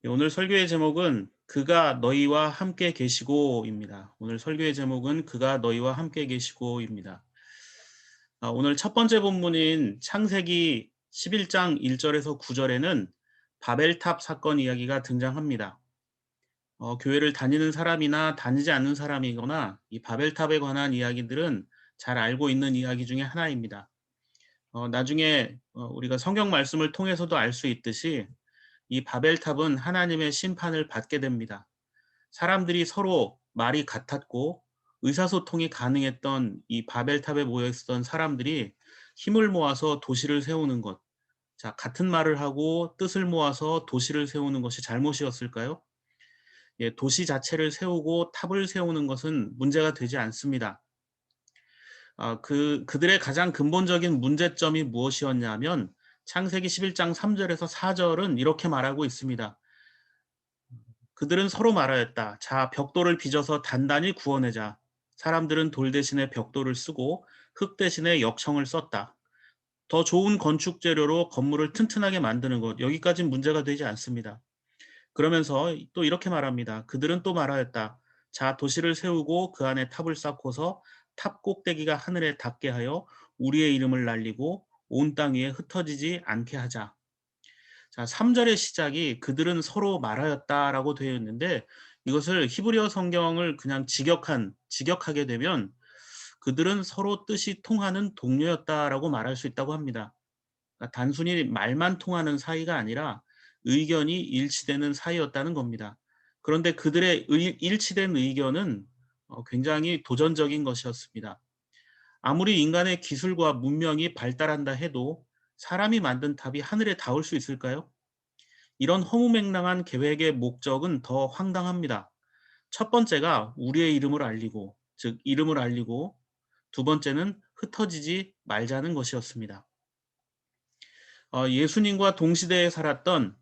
오늘 설교의 제목은 그가 너희와 함께 계시고입니다. 오늘 설교의 제목은 그가 너희와 함께 계시고입니다. 오늘 첫 번째 본문인 창세기 11장 1절에서 9절에는 바벨탑 사건 이야기가 등장합니다. 교회를 다니는 사람이나 다니지 않는 사람이거나 이 바벨탑에 관한 이야기들은 잘 알고 있는 이야기 중에 하나입니다. 나중에 우리가 성경 말씀을 통해서도 알 수 있듯이 이 바벨탑은 하나님의 심판을 받게 됩니다. 사람들이 서로 말이 같았고 의사소통이 가능했던 이 바벨탑에 모여 있었던 사람들이 힘을 모아서 도시를 세우는 것. 자, 같은 말을 하고 뜻을 모아서 도시를 세우는 것이 잘못이었을까요? 예, 도시 자체를 세우고 탑을 세우는 것은 문제가 되지 않습니다. 그들의 가장 근본적인 문제점이 무엇이었냐면 창세기 11장 3절에서 4절은 이렇게 말하고 있습니다. 그들은 서로 말하였다. 자, 벽돌을 빚어서 단단히 구워내자. 사람들은 돌 대신에 벽돌을 쓰고 흙 대신에 역청을 썼다. 더 좋은 건축 재료로 건물을 튼튼하게 만드는 것. 여기까지는 문제가 되지 않습니다. 그러면서 또 이렇게 말합니다. 그들은 또 말하였다. 자, 도시를 세우고 그 안에 탑을 쌓고서 탑 꼭대기가 하늘에 닿게 하여 우리의 이름을 날리고 온 땅 위에 흩어지지 않게 하자. 자, 3절의 시작이 그들은 서로 말하였다라고 되어 있는데 이것을 히브리어 성경을 그냥 직역하게 되면 그들은 서로 뜻이 통하는 동료였다라고 말할 수 있다고 합니다. 그러니까 단순히 말만 통하는 사이가 아니라 의견이 일치되는 사이였다는 겁니다. 그런데 그들의 일치된 의견은 굉장히 도전적인 것이었습니다. 아무리 인간의 기술과 문명이 발달한다 해도 사람이 만든 탑이 하늘에 닿을 수 있을까요? 이런 허무맹랑한 계획의 목적은 더 황당합니다. 첫 번째가 우리의 이름을 알리고, 즉 이름을 알리고, 두 번째는 흩어지지 말자는 것이었습니다. 예수님과 동시대에 살았던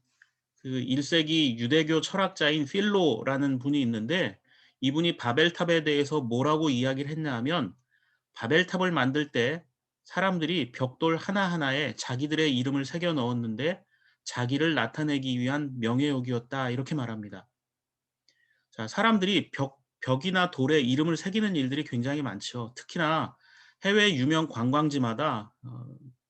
그 1세기 유대교 철학자인 필로라는 분이 있는데 이분이 바벨탑에 대해서 뭐라고 이야기를 했냐 하면 바벨탑을 만들 때 사람들이 벽돌 하나하나에 자기들의 이름을 새겨 넣었는데 자기를 나타내기 위한 명예욕이었다 이렇게 말합니다. 자, 사람들이 벽이나 돌에 이름을 새기는 일들이 굉장히 많죠. 특히나 해외 유명 관광지마다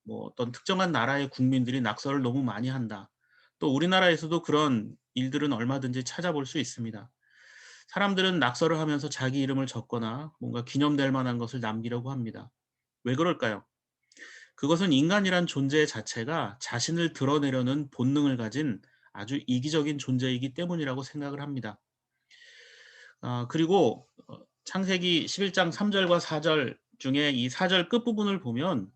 뭐 어떤 특정한 나라의 국민들이 낙서를 너무 많이 한다. 또 우리나라에서도 그런 일들은 얼마든지 찾아볼 수 있습니다. 사람들은 낙서를 하면서 자기 이름을 적거나 뭔가 기념될 만한 것을 남기려고 합니다. 왜 그럴까요? 그것은 인간이란 존재 자체가 자신을 드러내려는 본능을 가진 아주 이기적인 존재이기 때문이라고 생각을 합니다. 그리고 창세기 11장 3절과 4절 중에 이 4절 끝부분을 보면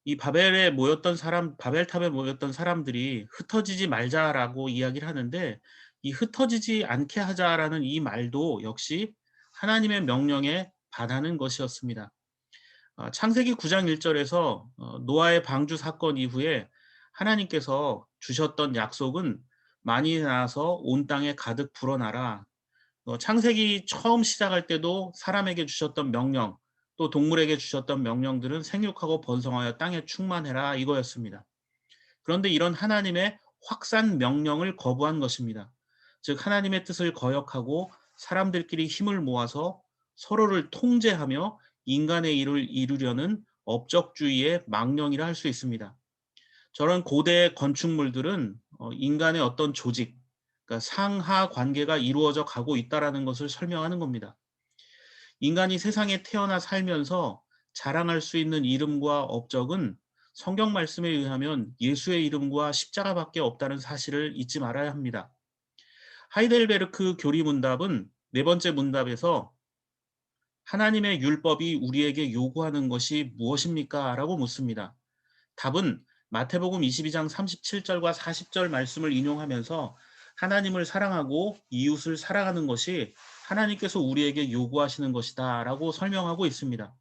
이 바벨탑에 모였던 사람들이 흩어지지 말자라고 이야기를 하는데 이 흩어지지 않게 하자라는 이 말도 역시 하나님의 명령에 반하는 것이었습니다. 창세기 9장 1절에서 노아의 방주 사건 이후에 하나님께서 주셨던 약속은 많이 나서 온 땅에 가득 불어나라. 창세기 처음 시작할 때도 사람에게 주셨던 명령, 또 동물에게 주셨던 명령들은 생육하고 번성하여 땅에 충만해라 이거였습니다. 그런데 이런 하나님의 확산 명령을 거부한 것입니다. 즉 하나님의 뜻을 거역하고 사람들끼리 힘을 모아서 서로를 통제하며 인간의 일을 이루려는 업적주의의 망령이라 할 수 있습니다. 저런 고대 건축물들은 인간의 어떤 조직, 그러니까 상하 관계가 이루어져 가고 있다라는 것을 설명하는 겁니다. 인간이 세상에 태어나 살면서 자랑할 수 있는 이름과 업적은 성경 말씀에 의하면 예수의 이름과 십자가밖에 없다는 사실을 잊지 말아야 합니다. 하이델베르크 교리 문답은 네 번째 문답에서 하나님의 율법이 우리에게 요구하는 것이 무엇입니까? 라고 묻습니다. 답은 마태복음 22장 37절과 40절 말씀을 인용하면서 하나님을 사랑하고 이웃을 사랑하는 것이 하나님께서 우리에게 요구하시는 것이다 라고 설명하고 있습니다.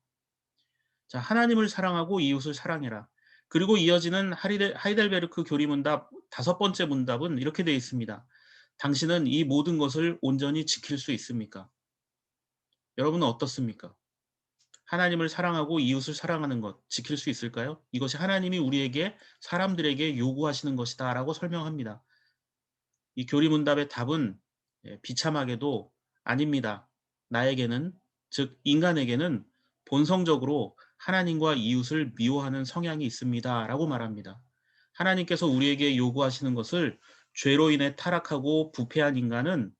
자, 하나님을 사랑하고 이웃을 사랑해라. 그리고 이어지는 하이델베르크 교리문답 다섯 번째 문답은 이렇게 되어 있습니다. 당신은 이 모든 것을 온전히 지킬 수 있습니까? 여러분은 어떻습니까? 하나님을 사랑하고 이웃을 사랑하는 것 지킬 수 있을까요? 이것이 하나님이 우리에게 사람들에게 요구하시는 것이다라고 설명합니다. 이 교리문답의 답은 비참하게도 아닙니다. 나에게는, 즉 인간에게는 본성적으로 하나님과 이웃을 미워하는 성향이 있습니다. 라고 말합니다. 하나님께서 우리에게 요구하시는 것을 죄로 인해 타락하고 부패한 인간은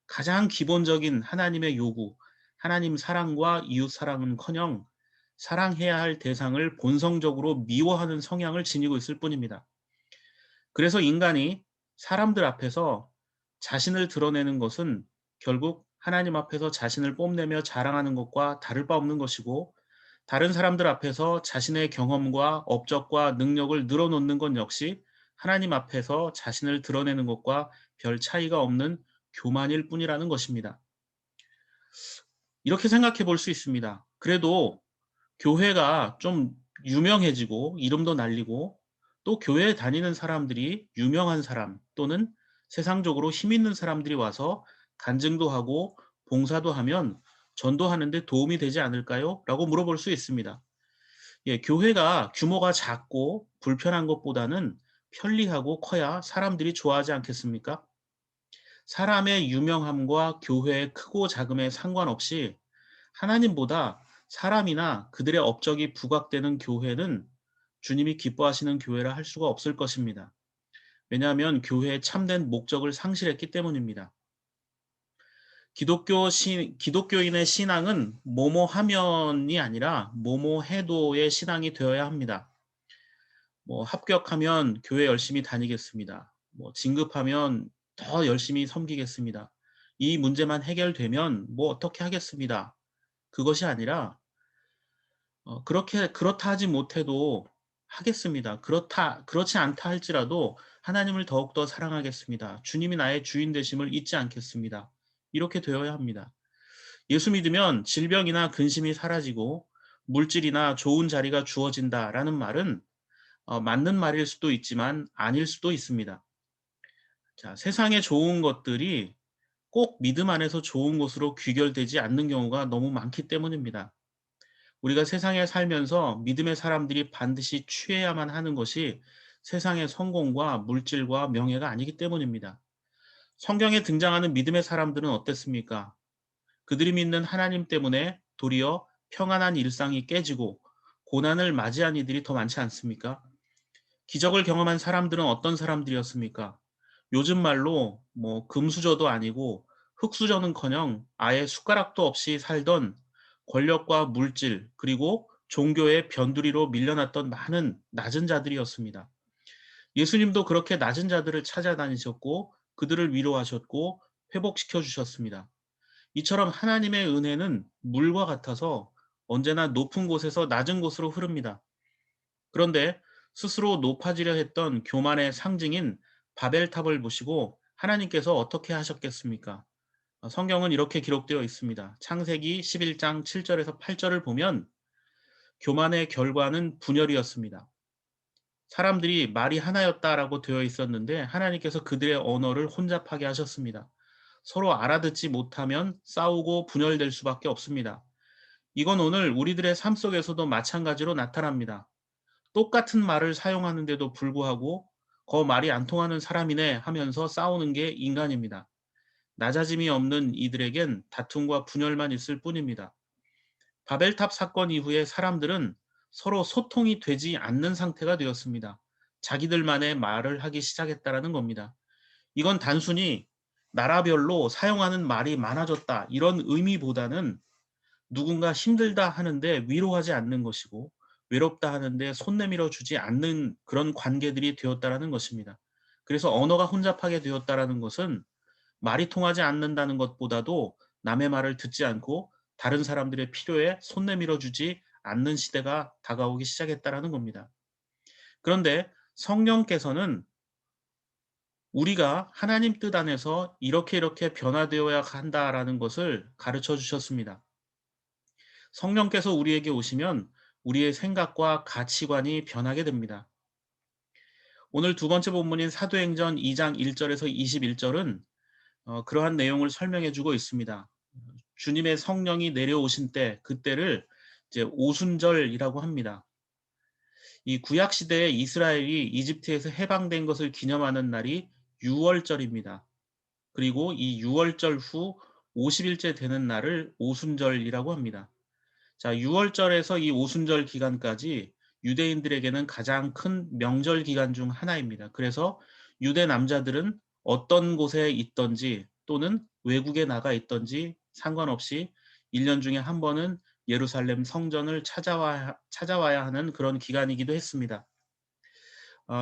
가장 기본적인 하나님의 요구, 하나님 사랑과 이웃 사랑은커녕 사랑해야 할 대상을 본성적으로 미워하는 성향을 지니고 있을 뿐입니다. 그래서 인간이 사람들 앞에서 자신을 드러내는 것은 결국 하나님 앞에서 자신을 뽐내며 자랑하는 것과 다를 바 없는 것이고, 다른 사람들 앞에서 자신의 경험과 업적과 능력을 늘어놓는 것 역시 하나님 앞에서 자신을 드러내는 것과 별 차이가 없는 교만일 뿐이라는 것입니다. 이렇게 생각해 볼 수 있습니다. 그래도 교회가 좀 유명해지고 이름도 날리고 또 교회에 다니는 사람들이 유명한 사람 또는 세상적으로 힘 있는 사람들이 와서 간증도 하고 봉사도 하면 전도하는 데 도움이 되지 않을까요? 라고 물어볼 수 있습니다. 교회가 규모가 작고 불편한 것보다는 편리하고 커야 사람들이 좋아하지 않겠습니까? 사람의 유명함과 교회의 크고 작음에 상관없이 하나님보다 사람이나 그들의 업적이 부각되는 교회는 주님이 기뻐하시는 교회라 할 수가 없을 것입니다. 왜냐하면 교회의 참된 목적을 상실했기 때문입니다. 기독교인의 신앙은 뭐뭐 하면이 아니라 뭐뭐 해도의 신앙이 되어야 합니다. 합격하면 교회 열심히 다니겠습니다. 진급하면 더 열심히 섬기겠습니다. 이 문제만 해결되면 어떻게 하겠습니다. 그것이 아니라 그렇다 하지 못해도 하겠습니다. 그렇지 않다 할지라도 하나님을 더욱더 사랑하겠습니다. 주님이 나의 주인 되심을 잊지 않겠습니다. 이렇게 되어야 합니다. 예수 믿으면 질병이나 근심이 사라지고 물질이나 좋은 자리가 주어진다라는 말은 맞는 말일 수도 있지만 아닐 수도 있습니다. 자, 세상의 좋은 것들이 꼭 믿음 안에서 좋은 것으로 귀결되지 않는 경우가 너무 많기 때문입니다. 우리가 세상에 살면서 믿음의 사람들이 반드시 취해야만 하는 것이 세상의 성공과 물질과 명예가 아니기 때문입니다. 성경에 등장하는 믿음의 사람들은 어땠습니까? 그들이 믿는 하나님 때문에 도리어 평안한 일상이 깨지고 고난을 맞이한 이들이 더 많지 않습니까? 기적을 경험한 사람들은 어떤 사람들이었습니까? 요즘 말로 금수저도 아니고 흙수저는커녕 아예 숟가락도 없이 살던 권력과 물질 그리고 종교의 변두리로 밀려났던 많은 낮은 자들이었습니다. 예수님도 그렇게 낮은 자들을 찾아다니셨고 그들을 위로하셨고 회복시켜 주셨습니다. 이처럼 하나님의 은혜는 물과 같아서 언제나 높은 곳에서 낮은 곳으로 흐릅니다. 그런데 스스로 높아지려 했던 교만의 상징인 바벨탑을 보시고 하나님께서 어떻게 하셨겠습니까? 성경은 이렇게 기록되어 있습니다. 창세기 11장 7절에서 8절을 보면 교만의 결과는 분열이었습니다. 사람들이 말이 하나였다라고 되어 있었는데 하나님께서 그들의 언어를 혼잡하게 하셨습니다. 서로 알아듣지 못하면 싸우고 분열될 수밖에 없습니다. 이건 오늘 우리들의 삶 속에서도 마찬가지로 나타납니다. 똑같은 말을 사용하는데도 불구하고 말이 안 통하는 사람이네 하면서 싸우는 게 인간입니다. 낮아짐이 없는 이들에겐 다툼과 분열만 있을 뿐입니다. 바벨탑 사건 이후에 사람들은 서로 소통이 되지 않는 상태가 되었습니다. 자기들만의 말을 하기 시작했다라는 겁니다. 이건 단순히 나라별로 사용하는 말이 많아졌다 이런 의미보다는 누군가 힘들다 하는데 위로하지 않는 것이고 외롭다 하는데 손 내밀어 주지 않는 그런 관계들이 되었다라는 것입니다. 그래서 언어가 혼잡하게 되었다라는 것은 말이 통하지 않는다는 것보다도 남의 말을 듣지 않고 다른 사람들의 필요에 손 내밀어 주지 않는 시대가 다가오기 시작했다라는 겁니다. 그런데 성령께서는 우리가 하나님 뜻 안에서 이렇게 변화되어야 한다라는 것을 가르쳐 주셨습니다. 성령께서 우리에게 오시면 우리의 생각과 가치관이 변하게 됩니다. 오늘 두 번째 본문인 사도행전 2장 1절에서 21절은 그러한 내용을 설명해 주고 있습니다. 주님의 성령이 내려오신 때, 그때를 이제 오순절이라고 합니다. 이 구약 시대에 이스라엘이 이집트에서 해방된 것을 기념하는 날이 6월절입니다. 그리고 이 유월절 후 50일째 되는 날을 오순절이라고 합니다. 자, 유월절에서 이 오순절 기간까지 유대인들에게는 가장 큰 명절 기간 중 하나입니다. 그래서 유대 남자들은 어떤 곳에 있든지 또는 외국에 나가 있든지 상관없이 1년 중에 한 번은 예루살렘 성전을 찾아와야 하는 그런 기간이기도 했습니다.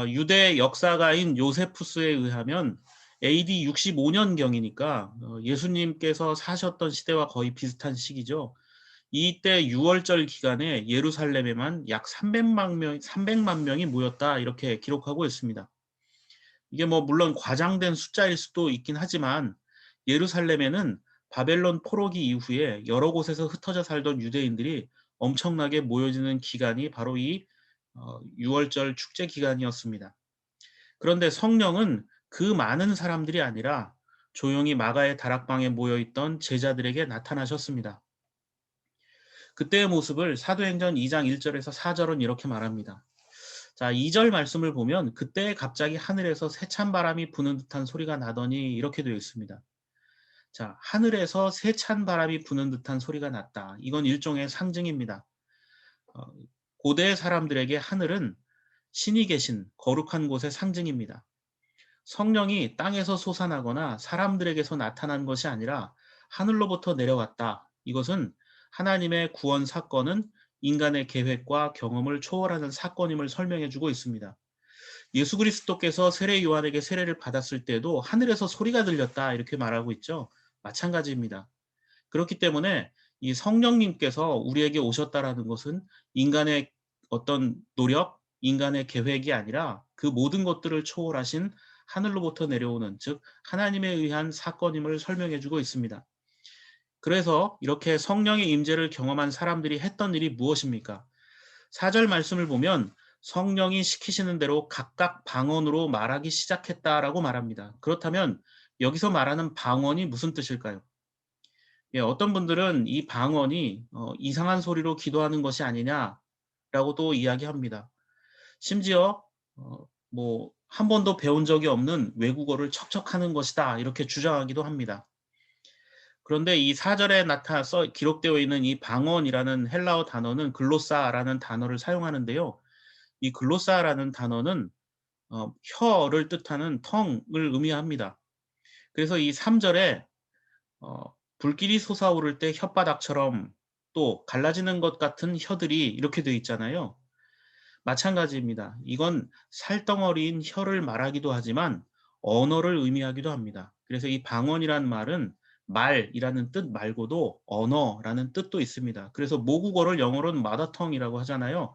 유대 역사가인 요세푸스에 의하면 AD 65년경이니까 예수님께서 사셨던 시대와 거의 비슷한 시기죠. 이때 유월절 기간에 예루살렘에만 약 300만 명이 모였다 이렇게 기록하고 있습니다. 이게 뭐 물론 과장된 숫자일 수도 있긴 하지만 예루살렘에는 바벨론 포로기 이후에 여러 곳에서 흩어져 살던 유대인들이 엄청나게 모여지는 기간이 바로 이 유월절 축제 기간이었습니다. 그런데 성령은 그 많은 사람들이 아니라 조용히 마가의 다락방에 모여 있던 제자들에게 나타나셨습니다. 그때의 모습을 사도행전 2장 1절에서 4절은 이렇게 말합니다. 자, 2절 말씀을 보면 그때 갑자기 하늘에서 세찬 바람이 부는 듯한 소리가 나더니 이렇게 되어 있습니다. 자, 하늘에서 세찬 바람이 부는 듯한 소리가 났다. 이건 일종의 상징입니다. 어, 고대 사람들에게 하늘은 신이 계신 거룩한 곳의 상징입니다. 성령이 땅에서 솟아나거나 사람들에게서 나타난 것이 아니라 하늘로부터 내려왔다. 이것은 하나님의 구원 사건은 인간의 계획과 경험을 초월하는 사건임을 설명해 주고 있습니다. 예수 그리스도께서 세례 요한에게 세례를 받았을 때도 하늘에서 소리가 들렸다 이렇게 말하고 있죠. 마찬가지입니다. 그렇기 때문에 이 성령님께서 우리에게 오셨다라는 것은 인간의 어떤 노력, 인간의 계획이 아니라 그 모든 것들을 초월하신 하늘로부터 내려오는, 즉 하나님에 의한 사건임을 설명해 주고 있습니다. 그래서 이렇게 성령의 임재를 경험한 사람들이 했던 일이 무엇입니까? 4절 말씀을 보면 성령이 시키시는 대로 각각 방언으로 말하기 시작했다라고 말합니다. 그렇다면 여기서 말하는 방언이 무슨 뜻일까요? 예, 어떤 분들은 이 방언이 이상한 소리로 기도하는 것이 아니냐라고도 이야기합니다. 심지어 뭐 한 번도 배운 적이 없는 외국어를 척척하는 것이다 이렇게 주장하기도 합니다. 그런데 이 4절에 나타나서 기록되어 있는 이 방언이라는 헬라어 단어는 글로사라는 단어를 사용하는데요. 이 글로사라는 단어는 혀를 뜻하는 tongue을 의미합니다. 그래서 이 3절에 불길이 솟아오를 때 혓바닥처럼 또 갈라지는 것 같은 혀들이 이렇게 되어 있잖아요. 마찬가지입니다. 이건 살덩어리인 혀를 말하기도 하지만 언어를 의미하기도 합니다. 그래서 이 방언이란 말은 말이라는 뜻 말고도 언어라는 뜻도 있습니다. 그래서 모국어를 영어로는 마더텅이라고 하잖아요.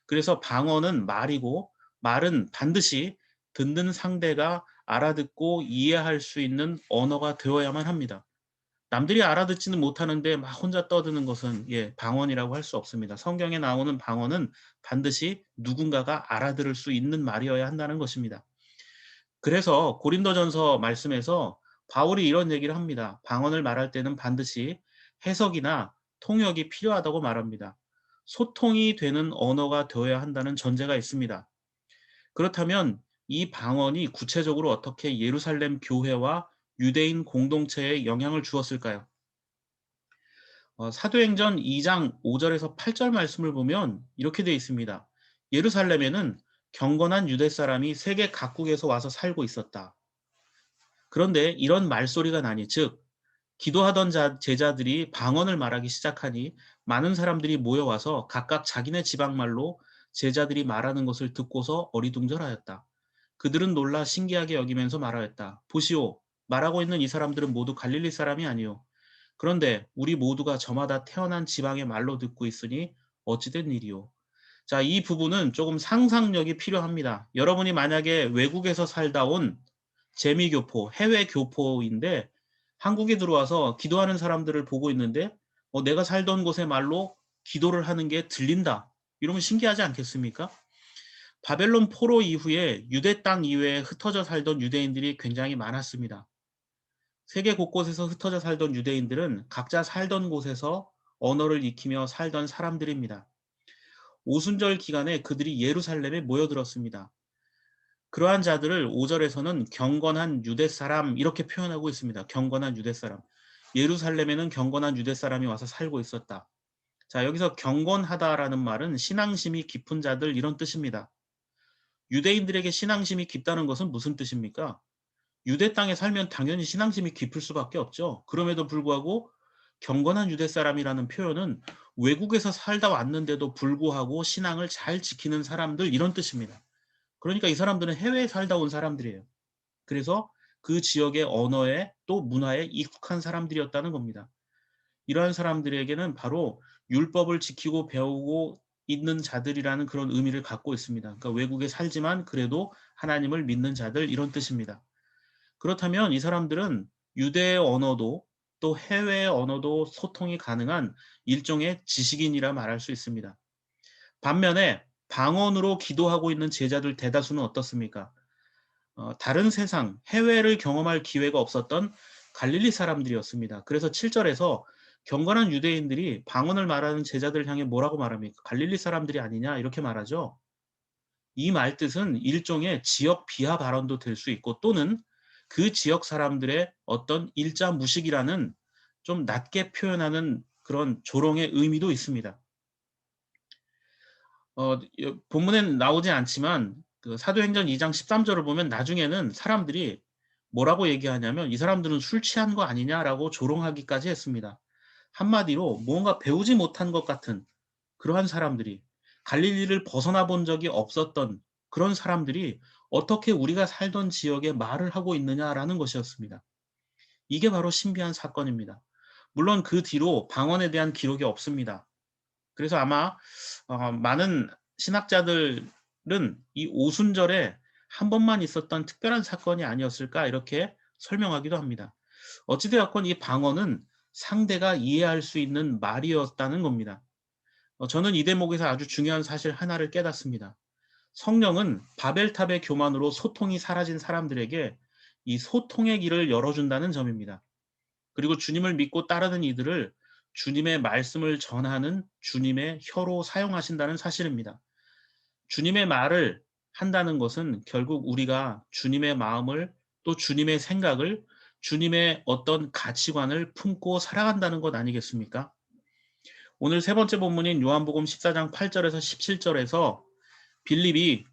그래서 방언은 말이고 말은 반드시 듣는 상대가 알아듣고 이해할 수 있는 언어가 되어야만 합니다. 남들이 알아듣지는 못하는데 막 혼자 떠드는 것은 방언이라고 할 수 없습니다. 성경에 나오는 방언은 반드시 누군가가 알아들을 수 있는 말이어야 한다는 것입니다. 그래서 고린도전서 말씀에서 바울이 이런 얘기를 합니다. 방언을 말할 때는 반드시 해석이나 통역이 필요하다고 말합니다. 소통이 되는 언어가 되어야 한다는 전제가 있습니다. 그렇다면 이 방언이 구체적으로 어떻게 예루살렘 교회와 유대인 공동체에 영향을 주었을까요? 사도행전 2장 5절에서 8절 말씀을 보면 이렇게 되어 있습니다. 예루살렘에는 경건한 유대 사람이 세계 각국에서 와서 살고 있었다. 그런데 이런 말소리가 나니 즉 기도하던 제자들이 방언을 말하기 시작하니 많은 사람들이 모여와서 각각 자기네 지방말로 제자들이 말하는 것을 듣고서 어리둥절하였다. 그들은 놀라 신기하게 여기면서 말하였다. 보시오, 말하고 있는 이 사람들은 모두 갈릴리 사람이 아니오. 그런데 우리 모두가 저마다 태어난 지방의 말로 듣고 있으니 어찌된 일이오. 자, 이 부분은 조금 상상력이 필요합니다. 여러분이 만약에 외국에서 살다 온 재미교포, 해외 교포인데 한국에 들어와서 기도하는 사람들을 보고 있는데 내가 살던 곳의 말로 기도를 하는 게 들린다. 이러면 신기하지 않겠습니까? 바벨론 포로 이후에 유대 땅 이외에 흩어져 살던 유대인들이 굉장히 많았습니다. 세계 곳곳에서 흩어져 살던 유대인들은 각자 살던 곳에서 언어를 익히며 살던 사람들입니다. 오순절 기간에 그들이 예루살렘에 모여들었습니다. 그러한 자들을 5절에서는 경건한 유대 사람 이렇게 표현하고 있습니다. 경건한 유대 사람. 예루살렘에는 경건한 유대 사람이 와서 살고 있었다. 자, 여기서 경건하다라는 말은 신앙심이 깊은 자들 이런 뜻입니다. 유대인들에게 신앙심이 깊다는 것은 무슨 뜻입니까? 유대 땅에 살면 당연히 신앙심이 깊을 수밖에 없죠. 그럼에도 불구하고 경건한 유대 사람이라는 표현은 외국에서 살다 왔는데도 불구하고 신앙을 잘 지키는 사람들 이런 뜻입니다. 그러니까 이 사람들은 해외에 살다 온 사람들이에요. 그래서 그 지역의 언어에 또 문화에 익숙한 사람들이었다는 겁니다. 이러한 사람들에게는 바로 율법을 지키고 배우고 있는 자들이라는 그런 의미를 갖고 있습니다. 그러니까 외국에 살지만 그래도 하나님을 믿는 자들 이런 뜻입니다. 그렇다면 이 사람들은 유대의 언어도 또 해외의 언어도 소통이 가능한 일종의 지식인이라 말할 수 있습니다. 반면에 방언으로 기도하고 있는 제자들 대다수는 어떻습니까? 다른 세상, 해외를 경험할 기회가 없었던 갈릴리 사람들이었습니다. 그래서 7절에서 경건한 유대인들이 방언을 말하는 제자들을 향해 뭐라고 말합니까? 갈릴리 사람들이 아니냐 이렇게 말하죠. 이 말뜻은 일종의 지역 비하 발언도 될 수 있고 또는 그 지역 사람들의 어떤 일자 무식이라는 좀 낮게 표현하는 그런 조롱의 의미도 있습니다. 본문엔 나오지 않지만 그 사도행전 2장 13절을 보면 나중에는 사람들이 뭐라고 얘기하냐면 이 사람들은 술 취한 거 아니냐라고 조롱하기까지 했습니다. 한마디로 뭔가 배우지 못한 것 같은 그러한 사람들이 갈릴리를 벗어나 본 적이 없었던 그런 사람들이 어떻게 우리가 살던 지역에 말을 하고 있느냐라는 것이었습니다. 이게 바로 신비한 사건입니다. 물론 그 뒤로 방언에 대한 기록이 없습니다. 그래서 아마 많은 신학자들은 이 오순절에 한 번만 있었던 특별한 사건이 아니었을까 이렇게 설명하기도 합니다. 어찌되었건 이 방언은 상대가 이해할 수 있는 말이었다는 겁니다. 저는 이 대목에서 아주 중요한 사실 하나를 깨닫습니다. 성령은 바벨탑의 교만으로 소통이 사라진 사람들에게 이 소통의 길을 열어준다는 점입니다. 그리고 주님을 믿고 따르는 이들을 주님의 말씀을 전하는 주님의 혀로 사용하신다는 사실입니다. 주님의 말을 한다는 것은 결국 우리가 주님의 마음을 또 주님의 생각을 주님의 어떤 가치관을 품고 살아간다는 것 아니겠습니까? 오늘 세 번째 본문인 요한복음 14장 8절에서 17절에서 빌립이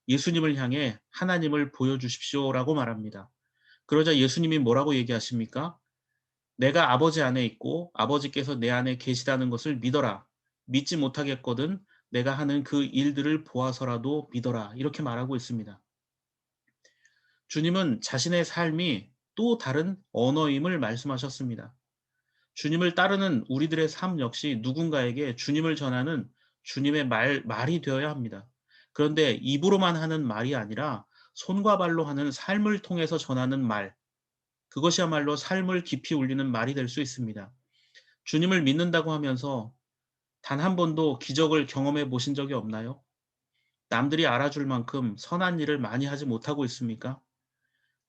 예수님을 향해 하나님을 보여주십시오라고 말합니다. 그러자 예수님이 뭐라고 얘기하십니까? 내가 아버지 안에 있고 아버지께서 내 안에 계시다는 것을 믿어라. 믿지 못하겠거든 내가 하는 그 일들을 보아서라도 믿어라. 이렇게 말하고 있습니다. 주님은 자신의 삶이 또 다른 언어임을 말씀하셨습니다. 주님을 따르는 우리들의 삶 역시 누군가에게 주님을 전하는 주님의 말이 되어야 합니다. 그런데 입으로만 하는 말이 아니라 손과 발로 하는 삶을 통해서 전하는 말, 그것이야말로 삶을 깊이 울리는 말이 될 수 있습니다. 주님을 믿는다고 하면서 단 한 번도 기적을 경험해 보신 적이 없나요? 남들이 알아줄 만큼 선한 일을 많이 하지 못하고 있습니까?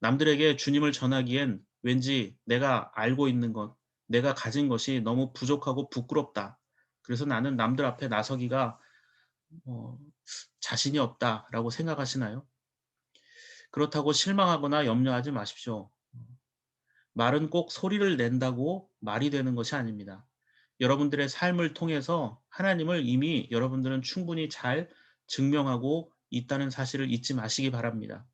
남들에게 주님을 전하기엔 왠지 내가 알고 있는 것, 내가 가진 것이 너무 부족하고 부끄럽다. 그래서 나는 남들 앞에 나서기가 어, 자신이 없다라고 생각하시나요? 그렇다고 실망하거나 염려하지 마십시오. 말은 꼭 소리를 낸다고 말이 되는 것이 아닙니다. 여러분들의 삶을 통해서 하나님을 이미 여러분들은 충분히 잘 증명하고 있다는 사실을 잊지 마시기 바랍니다.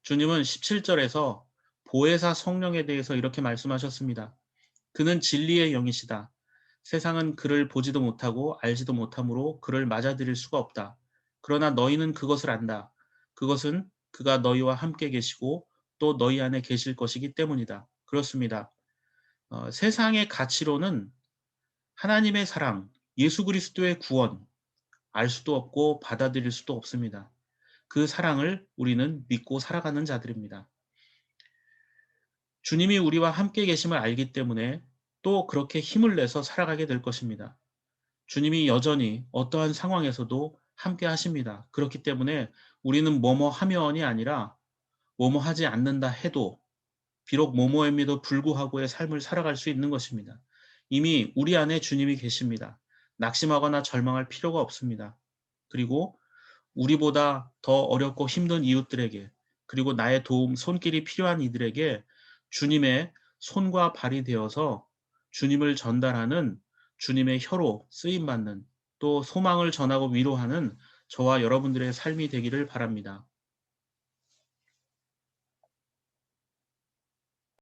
주님은 17절에서 보혜사 성령에 대해서 이렇게 말씀하셨습니다. 그는 진리의 영이시다. 세상은 그를 보지도 못하고 알지도 못하므로 그를 맞아들일 수가 없다. 그러나 너희는 그것을 안다. 그것은 그가 너희와 함께 계시고 또 너희 안에 계실 것이기 때문이다. 그렇습니다. 세상의 가치로는 하나님의 사랑, 예수 그리스도의 구원 알 수도 없고 받아들일 수도 없습니다. 그 사랑을 우리는 믿고 살아가는 자들입니다. 주님이 우리와 함께 계심을 알기 때문에 또 그렇게 힘을 내서 살아가게 될 것입니다. 주님이 여전히 어떠한 상황에서도 함께 하십니다. 그렇기 때문에 우리는 뭐뭐 하면이 아니라 뭐뭐 하지 않는다 해도 비록 뭐뭐임에도 불구하고의 삶을 살아갈 수 있는 것입니다. 이미 우리 안에 주님이 계십니다. 낙심하거나 절망할 필요가 없습니다. 그리고 우리보다 더 어렵고 힘든 이웃들에게, 그리고 나의 도움, 손길이 필요한 이들에게 주님의 손과 발이 되어서 주님을 전달하는, 주님의 혀로 쓰임받는, 또 소망을 전하고 위로하는 저와 여러분들의 삶이 되기를 바랍니다.